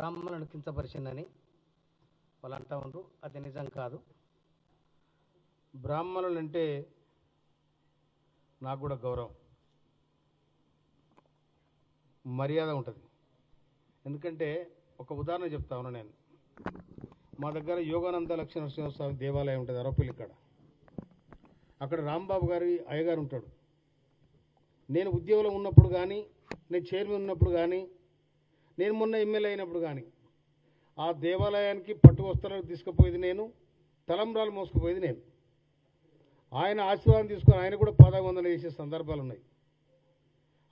బ్రాహ్మణులను కించపరిచిందని వాళ్ళు అంటూ ఉంటారు. అది నిజం కాదు. బ్రాహ్మణులు అంటే నాకు కూడా గౌరవం, మర్యాద ఉంటుంది. ఎందుకంటే ఒక ఉదాహరణ చెప్తా ఉన్నా నేను. మా దగ్గర యోగానంద లక్ష్మీనరసింహస్వామి దేవాలయం ఉంటుంది అరవపల్లి కాడ. అక్కడ రాంబాబు గారి అయ్యగారు ఉంటాడు. నేను ఉద్యోగంలో ఉన్నప్పుడు కానీ, నేను చైర్మన్ ఉన్నప్పుడు కానీ, నేను మొన్న ఎమ్మెల్యే అయినప్పుడు కానీ ఆ దేవాలయానికి పట్టు వస్త్రాలు తీసుకుపోయేది నేను, తలంబ్రాలు మోసుకుపోయేది నేను. ఆయన ఆశీర్వాదం తీసుకొని ఆయన కూడా పాదావందన చేసే సందర్భాలు ఉన్నాయి.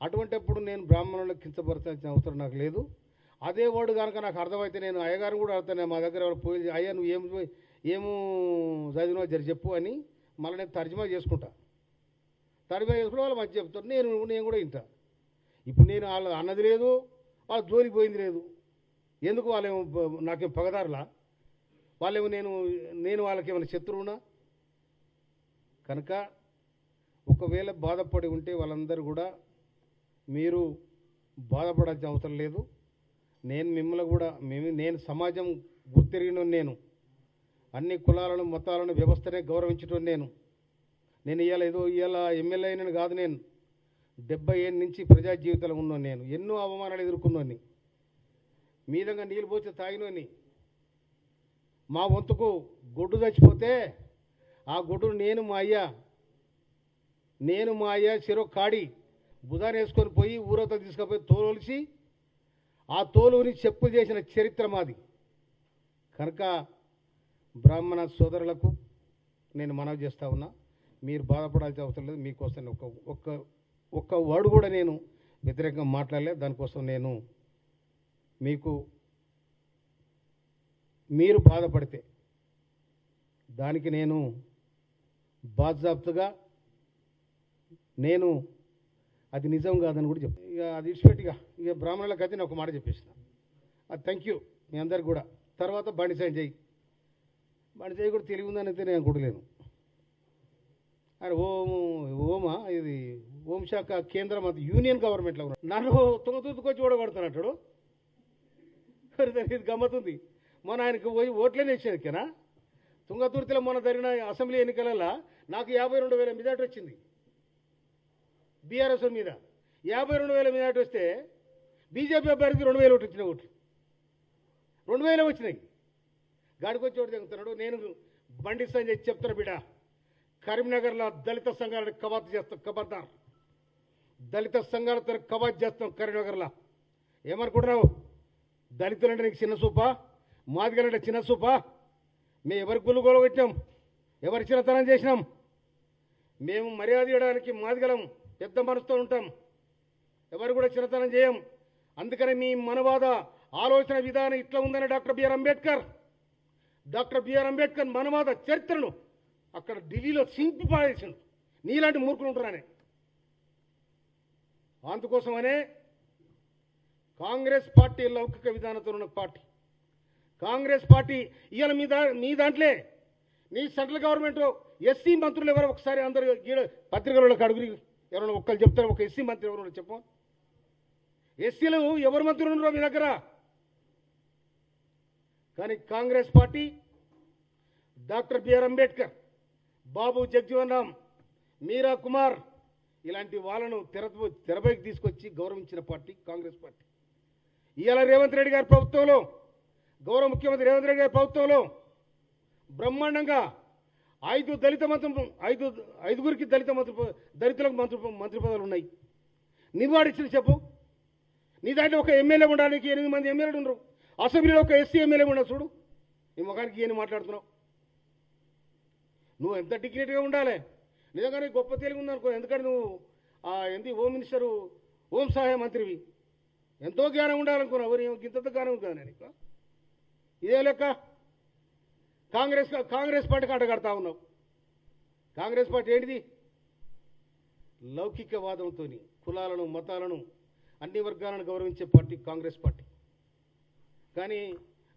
అటువంటిప్పుడు నేను బ్రాహ్మణులకు కించపరచాల్సిన అవసరం నాకు లేదు. అదే వాడు కనుక నాకు అర్థమైతే నేను అయ్యగారు కూడా అడుగుతాను, మా దగ్గర పోయి అయ్యా నువ్వు ఏమో చదివినా జరి చెప్పు అని మళ్ళీ నేను తర్జుమా చేసుకుంటా. తర్జుమా చేసుకుంటే వాళ్ళు మంచి చెప్తారు, నేను కూడా వింటా. ఇప్పుడు నేను వాళ్ళు అన్నది లేదు, వాళ్ళ జోలికి పోయింది లేదు. ఎందుకు వాళ్ళేమో నాకేం పగదారులా? వాళ్ళేమో నేను వాళ్ళకేమైనా శత్రువునా? కనుక ఒకవేళ బాధపడి ఉంటే వాళ్ళందరూ కూడా మీరు బాధపడాల్సిన అవసరం లేదు. నేను మిమ్మల్ని కూడా నేను సమాజం గుర్తిరిగిన నేను, అన్ని కులాలను మతాలను వ్యవస్థనే గౌరవించడం నేను ఇవాళ ఎమ్మెల్యే అయినని కాదు. నేను 70 ఏళ్ళ నుంచి ప్రజా జీవితంలో ఉన్నాను. నేను ఎన్నో అవమానాలు ఎదుర్కొన్నాను. మీ విధంగా నీళ్ళు పోసి తాగినోని. మా వంతుకు గొడ్డు చచ్చిపోతే ఆ గొడ్డును నేను మా అయ్య చెరో కాడి బుధాన్ని వేసుకొని పోయి ఊరతో తీసుకుపోయి తోలుసి ఆ తోలుని చెప్పులు చేసిన చరిత్ర మాది. కనుక బ్రాహ్మణ సోదరులకు నేను మనవి చేస్తా ఉన్నా, మీరు బాధపడాల్సిన అవసరం లేదు. మీకోసం ఒక్క వర్డ్ కూడా నేను వ్యతిరేకంగా మాట్లాడలేదు. దానికోసం నేను మీరు బాధపడితే దానికి నేను బాధ్యతగా నేను అది నిజం కాదని కూడా చెప్తాను. ఇక అది ఇచ్చిపెట్టిగా ఇక బ్రాహ్మణులకు అయితే నేను ఒక మాట చెప్పేసిన. అది థ్యాంక్ యూ మీ అందరికి కూడా. తర్వాత బండి సంజయ్ కూడా తెలివి ఉందని అయితే నేను అనుకోవట్లేను. ఆయన ఓమా ఇది హోంశాఖ కేంద్ర మంత్రి యూనియన్ గవర్నమెంట్లో ఉన్నాడు. నన్ను తుంగతుర్తికొచ్చి ఓడగొడుతున్నట్టు ఇది గమ్మతుంది. మొన్న ఆయనకు పోయి ఓట్లేనే ఇచ్చేదికేనా? తుంగతుర్తిలో మొన్న జరిగిన అసెంబ్లీ ఎన్నికలలో నాకు 52,000 మెజార్టీ వచ్చింది. బీఆర్ఎస్ మీద 52,000 మెజార్టీ వస్తే బీజేపీ అభ్యర్థికి 2,000 ఓట్లు వచ్చినాయి. 2,000 వచ్చినాయి. గాడికొచ్చి ఓటు తెగుతున్నాడు. నేను బండి సంజయ్ చెప్తున్నా బిడ్డ, కరీంనగర్లో దళిత సంఘాలను కవాతు చేస్తాం. ఖబర్దార్, దళిత సంఘాలతో కవాతు చేస్తాం కరీంనగర్లో. ఏమనుకుంటున్నావు? దళితులంటే నీకు చిన్న చూపా? మాదిగలంటే చిన్న చూపా? మేము ఎవరి గుళ్ళు గొలగొట్టాం? ఎవరి చిన్నతనం చేసినాం? మేము మర్యాద ఇవ్వడానికి మాదిగలం పెద్ద మనసుతో ఉంటాం. ఎవరు కూడా చిన్నతనం చేయం. అందుకని మీ మనవాద ఆలోచన విధానం ఇట్లా ఉందని డాక్టర్ బిఆర్ అంబేద్కర్ మనవాద చరిత్రను అక్కడ ఢిల్లీలో సింపి పాడేసిండు. నీలాంటి మూర్ఖులు ఉంటారనే. అందుకోసమనే కాంగ్రెస్ పార్టీ లౌకిక విధానంతో ఉన్న పార్టీ. కాంగ్రెస్ పార్టీ ఇవాళ మీ దాంట్లో నీ సెంట్రల్ గవర్నమెంట్ ఎస్సీ మంత్రులు ఎవరో ఒకసారి అందరూ పత్రికలకు అడుగురి, ఎవరైనా ఒక్కరు చెప్తారు ఒక ఎస్సీ మంత్రి ఎవరు చెప్పు. ఎస్సీలు ఎవరు మంత్రులు ఉన్నారో మీ దగ్గర? కానీ కాంగ్రెస్ పార్టీ డాక్టర్ బిఆర్ అంబేద్కర్, బాబు జగజీవన్ రామ్, మీరా కుమార్ ఇలాంటి వాళ్ళను తెరపైకి తీసుకొచ్చి గౌరవించిన పార్టీ కాంగ్రెస్ పార్టీ. ఇవాళ రేవంత్ రెడ్డి గారి ప్రభుత్వంలో, గౌరవ ముఖ్యమంత్రి రేవంత్ రెడ్డి గారి ప్రభుత్వంలో బ్రహ్మాండంగా ఐదుగురికి దళితులకు మంత్రి పదవులు ఉన్నాయి. నివాడించిన చెప్పు. నీ దాంట్లో ఒక ఎమ్మెల్యే ఉండడానికి 8 మంది ఎమ్మెల్యేలు ఉండరు. అసెంబ్లీలో ఒక ఎస్సీ ఎమ్మెల్యే ఉండదు. చూడు నీ ముఖానికి ఏం మాట్లాడుతున్నావు? నువ్వు ఎంత డిగ్నిటీగా ఉండాలి. నిజంగానే గొప్ప తెలివి ఉందనుకో. ఎందుకంటే నువ్వు హోమ్ మినిస్టరు, హోం సహాయ మంత్రివి. ఎంతో జ్ఞానం ఉండాలనుకున్నావు. ఇంత జ్ఞానం ఉంది కదా నీకు. ఇదే లెక్క కాంగ్రెస్ పార్టీకి అడ్డగడతా ఉన్నావు. కాంగ్రెస్ పార్టీ ఏంటిది? లౌకికవాదంతో కులాలను మతాలను అన్ని వర్గాలను గౌరవించే పార్టీ కాంగ్రెస్ పార్టీ. కానీ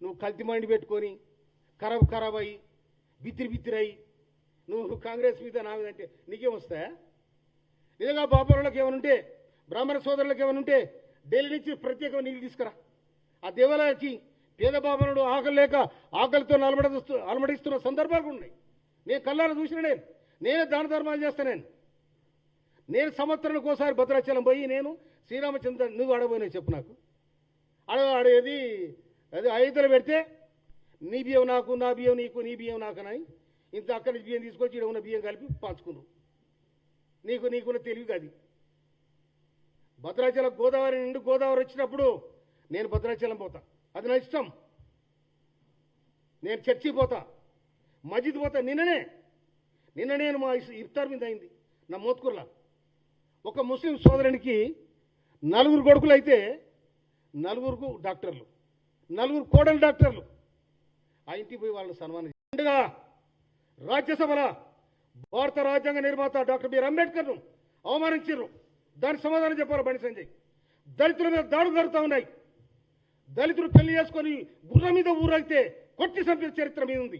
నువ్వు కల్తీ మైండ్ పెట్టుకొని ఖరాబ్ అయ్యి బిత్తిరయి నువ్వు కాంగ్రెస్ మీద నా మీద అంటే నీకేం వస్తాయా? నిజంగా బాబాలకు ఏమనుంటే, బ్రాహ్మణ సోదరులకు ఏమనుంటే ఢిల్లీ నుంచి ప్రత్యేకంగా నీళ్ళు తీసుకురా. ఆ దేవాలయానికి పేద బాబనుడు ఆకలి లేక ఆకలితో అలమడిస్తున్న సందర్భాలు ఉన్నాయి. నేను కళ్ళారా చూసిన నేనే దాన ధర్మాలు చేస్తాను. నేను సంవత్సరానికి ఒకసారి భద్రాచలం పోయి నేను శ్రీరామచంద్ర నువ్వు ఆడబోయినా చెప్పు నాకు ఆడేది అది ఐదులు పెడితే నీ బియ్యం నాకు, నా బియ్యం నీకు, నీ బియ్యం నాకనని ఇంత అక్కడి నుంచి బియ్యం తీసుకొచ్చి ఇక్కడ ఉన్న బియ్యం కలిపి పంచుకున్నావు. నీకున్న తెలివి కాదు. భద్రాచలం గోదావరి నుండి గోదావరి వచ్చినప్పుడు నేను భద్రాచలం పోతా, అది నా ఇష్టం. నేను చర్చి పోతా, మస్జిద్ పోతా. నిన్న నేను మా ఇఫ్తార్ మీద అయింది నా మోత్కూర్లా. ఒక ముస్లిం సోదరునికి 4 కొడుకులు అయితే 4 డాక్టర్లు, 4 కోడలు డాక్టర్లు. ఆ ఇంటికి పోయి వాళ్ళని సన్మానం చేయండిగా. రాజ్యసభలో భారత రాజ్యాంగ నిర్మాత డాక్టర్ బిఆర్ అంబేద్కర్ను అవమానించారు. దానికి సమాధానం చెప్పారు బండి సంజయ్. దళితుల మీద దాడులు జరుగుతూ ఉన్నాయి. దళితులు పెళ్లి చేసుకొని గుర్రం మీద ఊరైతే కొట్టి చంపిన చరిత్ర మీద ఉంది.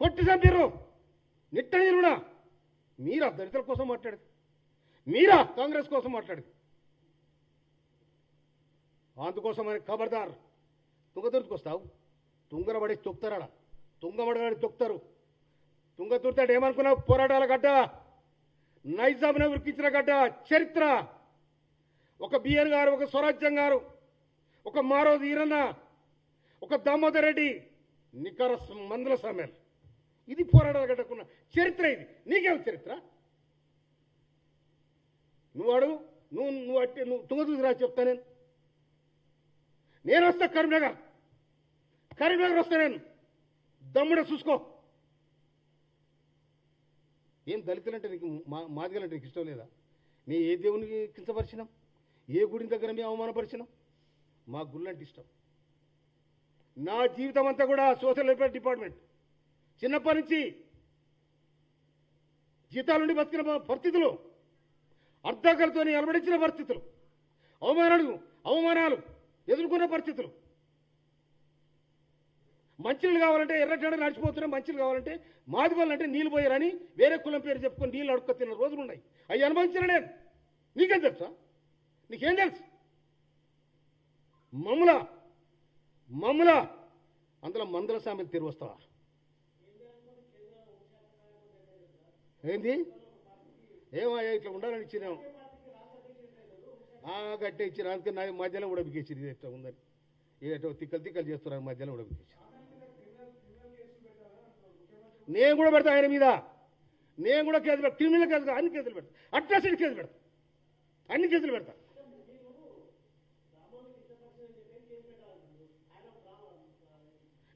కొట్టి చంపారు నిట్టనిరుడా. మీరా దళితుల కోసం మాట్లాడేది? మీరా కాంగ్రెస్ కోసం మాట్లాడేది? అందుకోసమని ఖబర్దార్. తుంగతుర్తికి వస్తావు, తుంగరబడి తొక్కుతారా? తుంగబడబడి తొక్కుతారు. తుంగతుర్తాడు ఏమనుకున్నావు? పోరాటాల గడ్డ, నైజాంను ఉరికించిన గడ్డ చరిత్ర. ఒక బిఎన్ గారు, ఒక స్వరాజ్యం గారు, ఒక మారోజు ఈరన్న, ఒక దామోదర్ రెడ్డి, నికర మందుల సమ్మెల్. ఇది పోరాటాల గడ్డకున్న చరిత్ర. ఇది నీకేం చరిత్ర? నువ్వు తుంగతుర్తి రా చెప్తా. నేను వస్తా కరీంనగర్ వస్తా. నేను దమ్ముడ చూసుకో. ఏం దళితులంటే నీకు, మాదిగలంటే నీకు ఇష్టం లేదా? మేము ఏ దేవునికి కించపరిచినాం? ఏ గుడి దగ్గర మేము అవమానపరిచినాం? మా గుళ్ళంటే ఇష్టం. నా జీవితం అంతా కూడా సోషల్ వెల్ఫేర్ డిపార్ట్మెంట్. చిన్నప్పటి నుంచి జీతాలుండి బతికిన పరిస్థితులు, అర్ధాకలతో అలవడించిన పరిస్థితులు, అవమానాలు ఎదుర్కొన్న పరిస్థితులు. మంచినీళ్ళు కావాలంటే ఎర్రటెండ నడిచిపోతున్నాం. మంచినీళ్ళు కావాలంటే మాదిగోళ్ళంటే నీళ్ళు పోయారని వేరే కులం పేరు చెప్పుకొని నీళ్ళు అడుక్కు తిన్న రోజులు ఉన్నాయి. అవి అనుభవించిన నేను. నీకేం తెలుసా? నీకేం తెలుసు? మమ్ముల అందులో మందుల సామెలు తిరిగి వస్తావా? ఏంది? ఏమయ్యా ఇట్లా ఉండాలని ఇచ్చినాం, గట్టే ఇచ్చిన. అందుకే నా మధ్యలో కూడా బిగేసింది. ఇది ఎట్లా ఉందని ఏటో తిక్కలు చేస్తున్నారు. మధ్యలో కూడా బిగేసి నేను కూడా పెడతా ఆయన మీద. నేను కూడా కేసు పెడతా, క్రిమినల్ కేసు, అన్ని కేసులు పెడతా, అట్రాసిటీ కేసు పెడతా, అన్ని కేసులు పెడతా.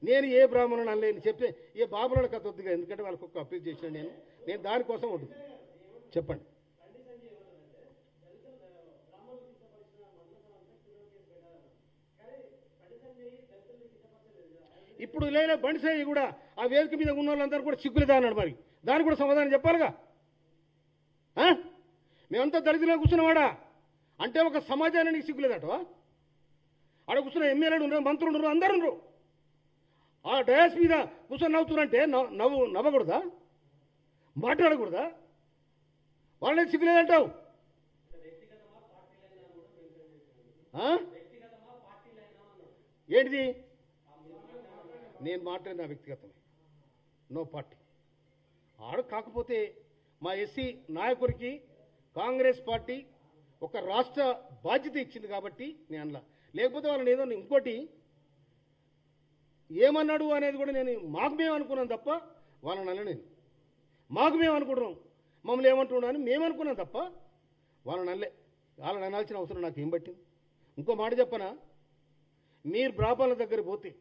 నేను ఏ బ్రాహ్మణుడు అనలేని చెప్తే ఏ బాబుల కథ వద్దుగా, ఎందుకంటే వాళ్ళకి ఒక్క అప్పీల్ చేసిన నేను దానికోసం వద్దు. చెప్పండి. ఇప్పుడు లేదా బండి సాయి కూడా ఆ వేదిక మీద ఉన్న వాళ్ళందరూ కూడా సిగ్గులేదా అన్నాడు. మరి దానికి కూడా సమాధానం చెప్పాలిగా. మేమంతా దళితుల్లో కూర్చున్నవాడా అంటే ఒక సమాజాన్ని నీకు సిగ్గులేదట? ఆడ కూర్చున్న ఎమ్మెల్యేలు ఉన్నారు, మంత్రులు ఉన్నారు, అందరు ఉన్నారు. ఆ డయాస్ మీద కూర్చొని నవ్వుతున్నారంటే నవ్వకూడదా? మాట్లాడకూడదా? వాళ్ళని సిగ్గులేదంటావు? ఏంటిది? నేను మాట్లాడిన నా వ్యక్తిగతమే, నో పార్టీ. కాకపోతే మా ఎస్సీ నాయకుడికి కాంగ్రెస్ పార్టీ ఒక రాష్ట్ర బాధ్యత ఇచ్చింది కాబట్టి నేను అనలా. లేకపోతే వాళ్ళని ఏదో ఇంకోటి ఏమన్నాడు అనేది కూడా నేను మాకు మేము అనుకున్నాను తప్ప వాళ్ళని అన్న. నేను మాకు మేము అనుకుంటున్నాం, మమ్మల్ని ఏమంటున్నా అని మేము అనుకున్నాం తప్ప వాళ్ళని అనలే. వాళ్ళని అనాల్సిన అవసరం నాకు ఏం పట్టింది? ఇంకో మాట చెప్పనా, మీరు బ్రాహ్మణుల దగ్గర పోతే,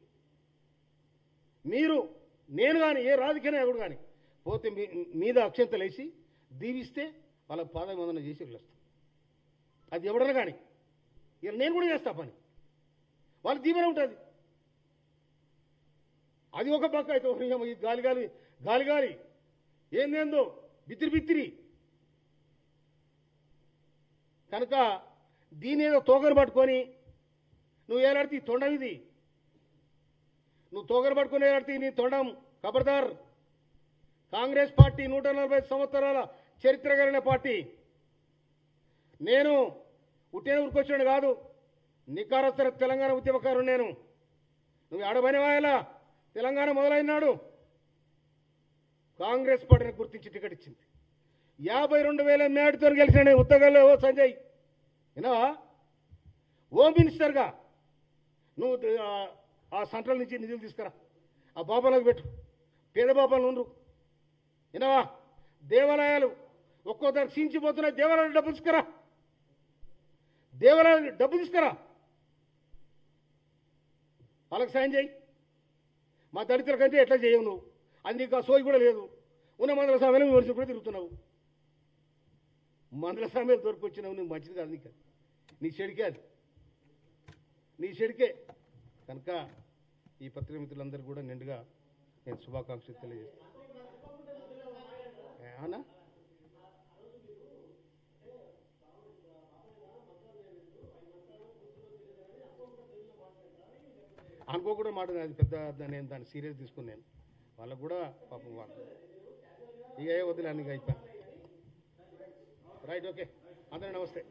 నేను కానీ ఏ రాజకీయ నాయకుడు కానీ పోతే మీద అక్షంతలు వేసి దీవిస్తే వాళ్ళకి పాదవందన చేసి వెళ్ళొస్తాం. అది ఎవడన్నా కానీ ఇక నేను కూడా చేస్తా పని. వాళ్ళ దీవెన ఉంటుంది. అది ఒక పక్క అయితే ఈ గాలి ఏందేందో బిత్తిరి కనుక దీని ఏదో తోగరు పట్టుకొని నువ్వు ఏలాడితే ఈ తొండం ఇది, నువ్వు తోగరు పట్టుకొని ఏలాడితే నీ తొండం ఖబర్దార్. కాంగ్రెస్ పార్టీ 140 సంవత్సరాల చరిత్ర కలిగిన పార్టీ. నేను ఉట్టిన ఊరుకొచ్చాడు కాదు, నికారస్తర తెలంగాణ ఉద్యమకారుడు. నేను నువ్వు ఆడబడినవాయలా తెలంగాణ మొదలైనాడు కాంగ్రెస్ పార్టీని గుర్తించి టికెట్ ఇచ్చింది. 52,000 మేడతో గెలిచినాడు ఉత్తగల్లో. ఓ సంజయ్ విన్నావా? హోమ్ మినిస్టర్గా నువ్వు ఆ సెంట్రల్ నుంచి నిధులు తీసుకురా, ఆ బాబాలకు పెట్టు, పేద బాబాలు ఉండ్రు. విన్నావా? దేవాలయాలు ఒక్కోసారి క్షీణించిపోతున్నాయి. దేవాలయాలు డబ్బులు తీసుకురా, దేవాలయాలు డబ్బులు తీసుకురా, వాళ్ళకి సాయం చేయి. మా దళితులకంటే ఎట్లా చేయవు నువ్వు? అందుకు ఆ సోయి కూడా లేదు. ఉన్న మందల సమయంలో విమర్శలు కూడా తిరుగుతున్నావు. మందల సమయాలు దొరికొచ్చినావు. నువ్వు మంచిది కాదు, నీకు నీ చెడికే, అది నీ చెడికే. కనుక ఈ పత్రిక మిత్రులందరూ కూడా నిండుగా నేను శుభాకాంక్షలు తెలియజేస్తాను. అవునా? అనుకోకుండా మాట, అది పెద్ద నేను దాన్ని సీరియస్ తీసుకున్నాను. వాళ్ళకు కూడా పాపం వాళ్ళు ఇక వదిలే అన్ని అయిపోయి. రైట్, ఓకే, అందరూ నమస్తే.